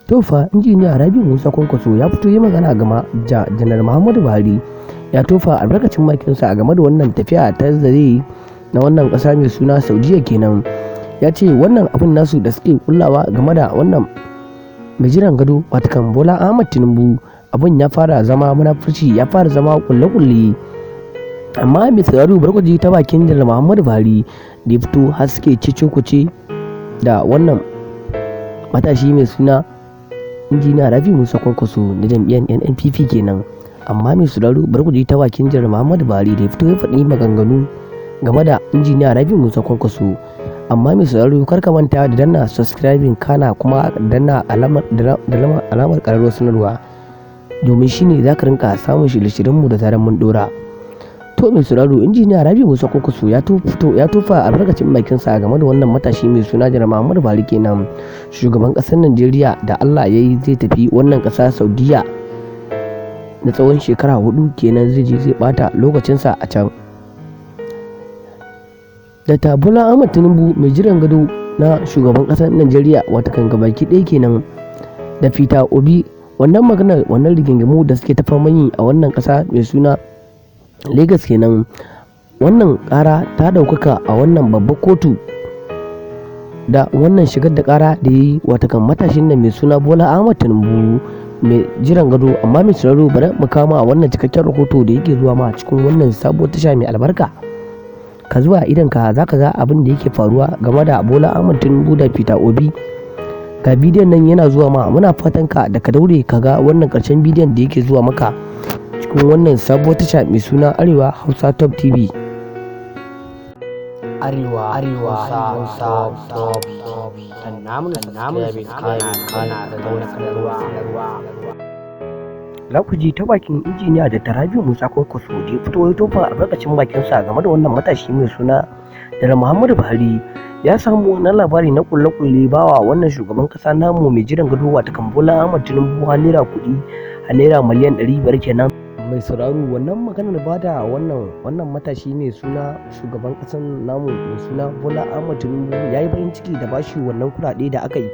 To fa injiniya Rabi'u Musa Kwankwaso ya fito yi magana game da Janar Muhammadu Buhari, ya tofa albarkacin bakinsa a game da wannan tafiya ta zare na wannan ƙasa mai suna Saudiya kenan. Ya ce wannan abin nasu da suke kullawa game da wannan mai jiran gado watakan Bola Ahmad Tinubu, abin ya fara zama munafurci, ya fara zama kulle-kulle. Amma mai sauraro barkwaji ta bakin Janar Muhammadu Buhari da ya fito har suke cece-kuce da wannan matashi mai suna injiniya Rabi'u Musa Kwankwaso na jam'iyyar NNPP kenan. Amma mai sauraro barkwaji ta bakin Janar Muhammadu Buhari da ya fito ya faɗi maganganu game da injiniya Rabi'u Musa Kwankwaso. Amma mai sauraro kar ka manta da danna subscribing kana kuma danna alamar ƙararrawar sanarwa, domin shine za ka rinka samun shirye-shiryenmu da zarar mun dora. To mai sauraro injiniya Rabi'u Musa Kwankwaso ya tofa albarkacin bakinsa game da wannan matashi mai suna Janar Muhammadu Buhari kenan, shugaban ƙasar Najeriya da Allah ya yi zai tafi wannan ƙasa Saudiya na tsawon shekara 4 kenan, zai je zai bata lokacinsa a can. Da Bola Ahmad Tinubu mai jiran gado na shugaban ƙasar Najeriya watakan gabaki ɗaya kenan da Peter Obi, wannan maganar wannan rigingimu da suke tafa manyi a wannan ƙasa mai suna Lagos kenan, wannan ƙara ta ɗaukaka a wannan babbar kotu da wannan shigar da ƙara da yi watakan matashin nan mai suna Bola Ahmad Tinubu mai jiran gado. Amma mai sauraro bari mu kama a wannan cikakken rahoto da yake zuwa ma cikin wannan sabuwar tasha mai albarka. Ka zuwa idan ka za ka ga abin da yake faruwa game da Bola Ahmad Tinubu da Peter Obi. Ga bidiyon nan yana zuwa ma, muna fatan ka da ka daure ka ga wannan ƙarshen bidiyon da yake zuwa maka cikin wannan sabuwar tasha mai suna Arewa Hausa Top TV. Arewa Hausa Top TV. Namun kana da sanarwa. Za ku ji ta bakin injiniya da Rabi'u Musa Kwankwaso da ya fito ya tofa albarkacin bakinsa game da wannan matashi mai suna Janar Muhammadu Buhari. Ya samu wannan labari na kulle-kulle bawa wannan shugaban kasa namu mai jiran gado watakan Bola Ahmad Tinubu naira kuɗi a naira miliyan 500 kenan. Mai sauraro wannan maganar bada wannan matashi mai suna shugaban kasar namu mai suna Bola Ahmad Tinubu ya yi bakin ciki da bashi wannan kuɗaɗe da aka yi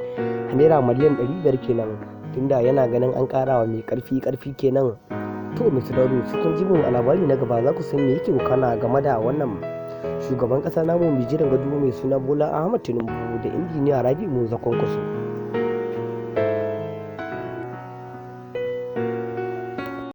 a naira miliyan 500 kenan, tunda yana ganin an ƙara wa mai ƙarfi kenan. To mai sauraro sun ji mu a labari na gaba za ku san me yake wakana game da wannan shugaban ƙasa namu mai jiran gado mai suna Bola Ahmad Tinubu da injiniya Rabi'u Musa Kwankwaso.